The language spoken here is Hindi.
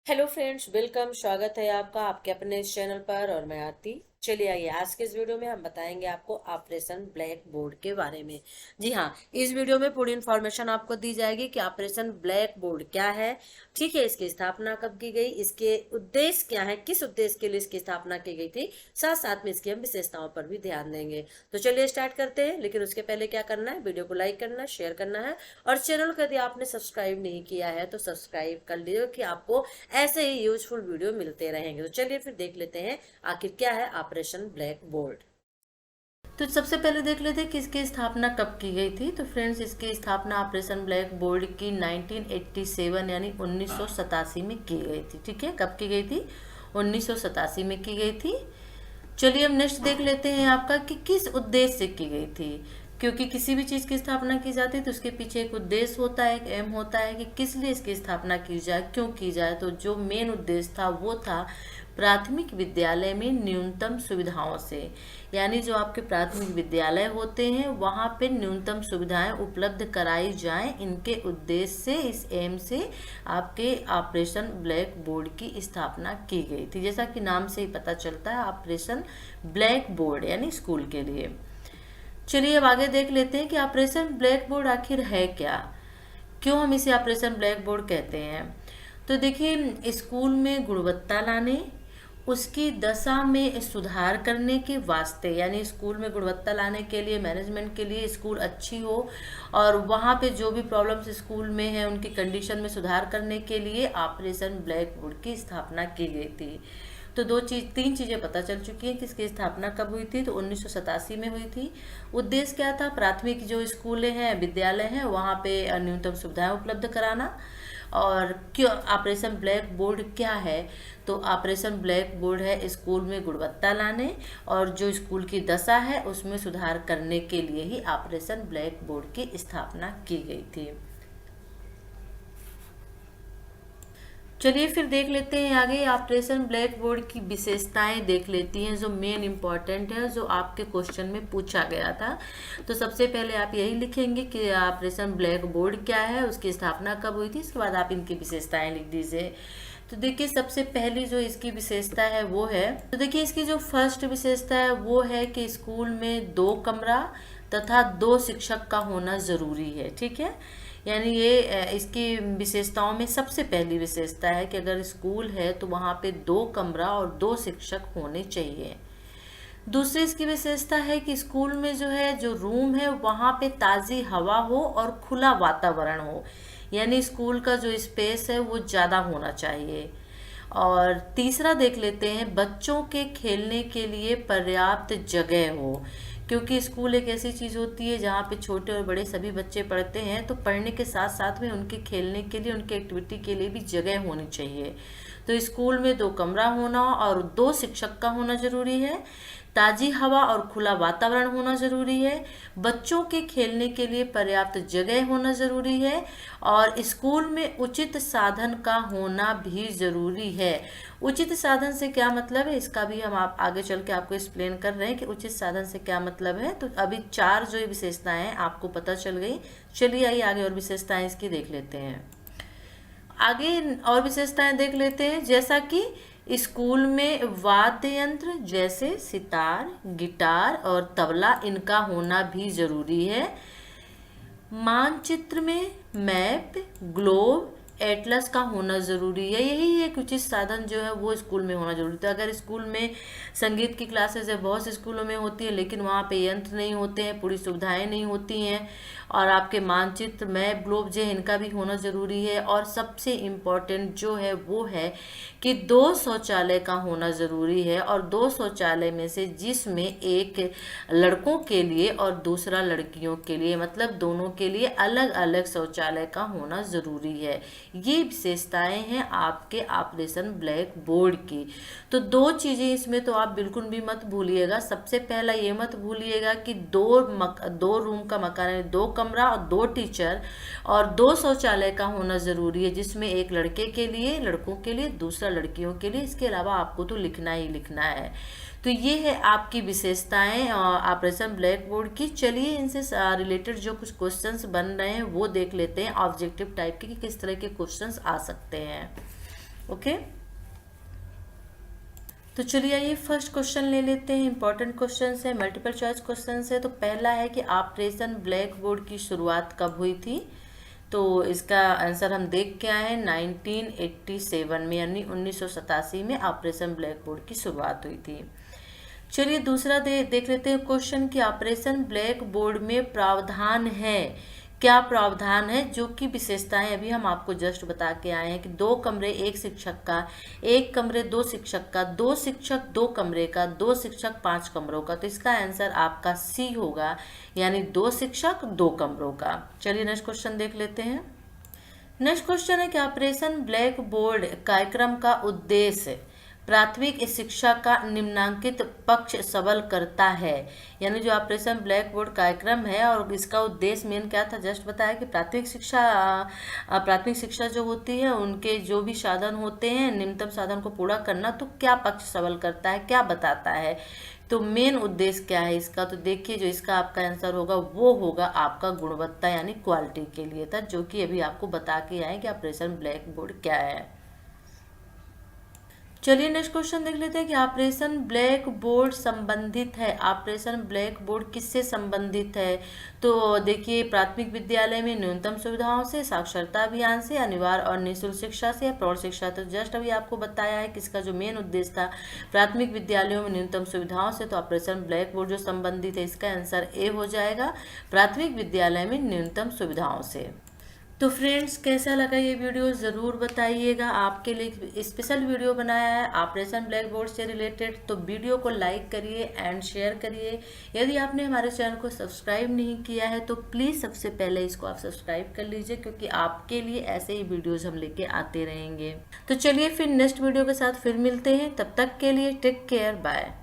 Hello friends, welcome. स्वागत है आपका आपके अपने इस चैनल पर और मैं आरती। चलिए आइए, आज के इस वीडियो में हम बताएंगे आपको ऑपरेशन ब्लैक बोर्ड के बारे में। जी हाँ, इस वीडियो में पूरी इन्फॉर्मेशन आपको दी जाएगी कि ऑपरेशन ब्लैक बोर्ड क्या है, ठीक है, इसकी स्थापना कब की गई, इसके उद्देश्य क्या है, किस उद्देश्य के लिए इसकी स्थापना की गई थी, साथ साथ में इसकी हम विशेषताओं पर भी ध्यान देंगे। तो चलिए स्टार्ट करते हैं, लेकिन उसके पहले क्या करना है, वीडियो को लाइक करना है, शेयर करना है और चैनल को यदि आपने सब्सक्राइब नहीं किया है तो सब्सक्राइब कर लीजिए कि आपको ऐसे ही यूजफुल वीडियो मिलते रहेंगे। तो चलिए फिर देख लेते हैं आखिर क्या है ऑपरेशन ब्लैक बोर्ड। तो सबसे पहले देख लेते हैं कि इसकी स्थापना कब की गई थी। तो फ्रेंड्स, इसकी स्थापना ऑपरेशन ब्लैक बोर्ड की 1987 यानी 1987 में की गई थी। ठीक है, कब की गई थी? 1987 में की गई थी। चलिए अब नेक्स्ट देख लेते हैं आपका कि किस उद्देश्य से की गई थी। क्योंकि किसी भी चीज़ की स्थापना की जाती है तो उसके पीछे एक उद्देश्य होता है, एक एम होता है कि किस लिए इसकी स्थापना की जाए, क्यों की जाए। तो जो मेन उद्देश्य था वो था प्राथमिक विद्यालय में न्यूनतम सुविधाओं से, यानी जो आपके प्राथमिक विद्यालय होते हैं वहाँ पे न्यूनतम सुविधाएं उपलब्ध कराई जाएं, इनके उद्देश्य से, इस एम से आपके ऑपरेशन ब्लैक बोर्ड की स्थापना की गई थी। जैसा कि नाम से ही पता चलता है, ऑपरेशन ब्लैक बोर्ड यानी स्कूल के लिए। चलिए अब आगे देख लेते हैं कि ऑपरेशन ब्लैक बोर्ड आखिर है क्या, क्यों हम इसे ऑपरेशन ब्लैक बोर्ड कहते हैं। तो देखिए, स्कूल में गुणवत्ता लाने, उसकी दशा में सुधार करने के वास्ते, यानी स्कूल में गुणवत्ता लाने के लिए, मैनेजमेंट के लिए स्कूल अच्छी हो और वहाँ पे जो भी प्रॉब्लम्स स्कूल में है उनकी कंडीशन में सुधार करने के लिए ऑपरेशन ब्लैक बोर्ड की स्थापना की गई थी। तो तीन चीज़ें पता चल चुकी हैं कि इसकी स्थापना कब हुई थी। तो 1987 में हुई थी। उद्देश्य क्या था? प्राथमिक जो स्कूलें हैं, विद्यालय हैं, वहाँ पे न्यूनतम सुविधाएं उपलब्ध कराना। और क्यों ऑपरेशन ब्लैक बोर्ड क्या है? तो ऑपरेशन ब्लैक बोर्ड है स्कूल में गुणवत्ता लाने और जो स्कूल की दशा है उसमें सुधार करने के लिए ही ऑपरेशन ब्लैक बोर्ड की स्थापना की गई थी। चलिए फिर देख लेते हैं आगे, ऑपरेशन ब्लैक बोर्ड की विशेषताएं देख लेती हैं जो मेन इंपॉर्टेंट है, जो आपके क्वेश्चन में पूछा गया था। तो सबसे पहले आप यही लिखेंगे कि ऑपरेशन ब्लैक बोर्ड क्या है, उसकी स्थापना कब हुई थी, इसके बाद आप इनकी विशेषताएं लिख दीजिए। तो देखिए, सबसे पहली जो इसकी विशेषता है वो है, तो देखिए इसकी जो फर्स्ट विशेषता है वो है कि स्कूल में 2 कमरा तथा 2 शिक्षक का होना जरूरी है। ठीक है, यानी ये इसकी विशेषताओं में सबसे पहली विशेषता है कि अगर स्कूल है तो वहाँ पे 2 कमरा और 2 शिक्षक होने चाहिए। दूसरी इसकी विशेषता है कि स्कूल में जो है, जो रूम है, वहाँ पे ताज़ी हवा हो और खुला वातावरण हो, यानी स्कूल का जो स्पेस है वो ज़्यादा होना चाहिए। और तीसरा देख लेते हैं, बच्चों के खेलने के लिए पर्याप्त जगह हो, क्योंकि स्कूल एक ऐसी चीज़ होती है जहाँ पे छोटे और बड़े सभी बच्चे पढ़ते हैं, तो पढ़ने के साथ साथ में उनके खेलने के लिए, उनके एक्टिविटी के लिए भी जगह होनी चाहिए। तो स्कूल में 2 कमरा होना और 2 शिक्षक का होना जरूरी है, ताज़ी हवा और खुला वातावरण होना जरूरी है, बच्चों के खेलने के लिए पर्याप्त जगह होना जरूरी है और स्कूल में उचित साधन का होना भी जरूरी है। उचित साधन से क्या मतलब है, इसका भी हम आप आगे चल के आपको एक्सप्लेन कर रहे हैं कि उचित साधन से क्या मतलब है। तो अभी 4 जो विशेषताएं हैं आपको पता चल गई। चलिए आइए आगे और विशेषताएं इसकी देख लेते हैं। आगे और विशेषताएं देख लेते हैं, जैसा कि स्कूल में वाद्य यंत्र जैसे सितार, गिटार और तबला, इनका होना भी जरूरी है। मानचित्र में मैप, ग्लोब, एटलस का होना ज़रूरी है। यही एक उचित साधन जो है वो स्कूल में होना जरूरी था। अगर स्कूल में संगीत की क्लासेस है, बहुत से स्कूलों में होती है, लेकिन वहाँ पे यंत्र नहीं होते हैं, पूरी सुविधाएं नहीं होती हैं, और आपके मानचित्र, मैप, ग्लोब जो है, इनका भी होना ज़रूरी है। और सबसे इम्पोर्टेंट जो है वो है कि 2 शौचालय का होना ज़रूरी है, और 2 शौचालय में से जिसमें एक लड़कों के लिए और दूसरा लड़कियों के लिए, मतलब दोनों के लिए अलग अलग शौचालय का होना ज़रूरी है। ये विशेषताएं हैं आपके ऑपरेशन ब्लैक बोर्ड की। तो 2 चीज़ें इसमें तो आप बिल्कुल भी मत भूलिएगा। सबसे पहला ये मत भूलिएगा कि 2 रूम का मकान है, 2 कमरा और 2 टीचर और 2 शौचालय का होना ज़रूरी है, जिसमें एक लड़के के लिए, लड़कों के लिए, दूसरा लड़कियों के लिए। इसके अलावा आपको तो लिखना ही लिखना है। तो ये है आपकी विशेषताएं ऑपरेशन ब्लैक बोर्ड की। चलिए इनसे रिलेटेड जो कुछ क्वेश्चंस बन रहे हैं वो देख लेते हैं, ऑब्जेक्टिव टाइप के, कि किस तरह के क्वेश्चंस आ सकते हैं। ओके, तो चलिए आइए फर्स्ट क्वेश्चन ले लेते हैं। इंपॉर्टेंट क्वेश्चन है, मल्टीपल चॉइस क्वेश्चन है। तो पहला है कि ऑपरेशन ब्लैक बोर्ड की शुरुआत कब हुई थी। तो इसका आंसर हम देख के आए हैं 1987 में, यानी 1987 में ऑपरेशन ब्लैक बोर्ड की शुरुआत हुई थी। चलिए दूसरा देख लेते हैं क्वेश्चन कि ऑपरेशन ब्लैक बोर्ड में प्रावधान है, क्या प्रावधान है, जो कि विशेषताएं अभी हम आपको जस्ट बता के आए हैं कि 2 कमरे 1 शिक्षक का, 1 कमरे 2 शिक्षक का, 2 शिक्षक 2 कमरे का, 2 शिक्षक 5 कमरों का। तो इसका आंसर आपका सी होगा, यानी 2 शिक्षक 2 कमरों का। चलिए नेक्स्ट क्वेश्चन देख लेते हैं। नेक्स्ट क्वेश्चन है कि ऑपरेशन ब्लैक बोर्ड कार्यक्रम का उद्देश्य प्राथमिक शिक्षा का निम्नांकित पक्ष सबल करता है। यानी जो ऑपरेशन ब्लैक बोर्ड कार्यक्रम है और इसका उद्देश्य मेन क्या था, जस्ट बताया कि प्राथमिक शिक्षा जो होती है उनके जो भी साधन होते हैं निम्नतम साधन को पूरा करना। तो क्या पक्ष सबल करता है, क्या बताता है, तो मेन उद्देश्य क्या है इसका। तो देखिए जो इसका आपका आंसर होगा वो होगा आपका गुणवत्ता यानी क्वालिटी के लिए था, जो कि अभी आपको बता के आए कि ऑपरेशन ब्लैक बोर्ड क्या है। चलिए नेक्स्ट क्वेश्चन देख लेते हैं कि ऑपरेशन ब्लैक बोर्ड संबंधित है, ऑपरेशन ब्लैक बोर्ड किससे संबंधित है। तो देखिए प्राथमिक विद्यालय में न्यूनतम सुविधाओं से, साक्षरता अभियान से, अनिवार्य और निःशुल्क शिक्षा से या प्रौढ़ शिक्षा। तो जस्ट अभी आपको बताया है कि इसका जो मेन उद्देश्य था प्राथमिक विद्यालयों में न्यूनतम सुविधाओं से। तो ऑपरेशन ब्लैक बोर्ड जो संबंधित है इसका आंसर ए हो जाएगा, प्राथमिक विद्यालय में न्यूनतम सुविधाओं से। तो फ्रेंड्स कैसा लगा ये वीडियो ज़रूर बताइएगा। आपके लिए स्पेशल वीडियो बनाया है ऑपरेशन ब्लैक बोर्ड से रिलेटेड। तो वीडियो को लाइक करिए एंड शेयर करिए। यदि आपने हमारे चैनल को सब्सक्राइब नहीं किया है तो प्लीज़ सबसे पहले इसको आप सब्सक्राइब कर लीजिए, क्योंकि आपके लिए ऐसे ही वीडियोज़ हम लेके आते रहेंगे। तो चलिए फिर नेक्स्ट वीडियो के साथ फिर मिलते हैं, तब तक के लिए टेक केयर, बाय।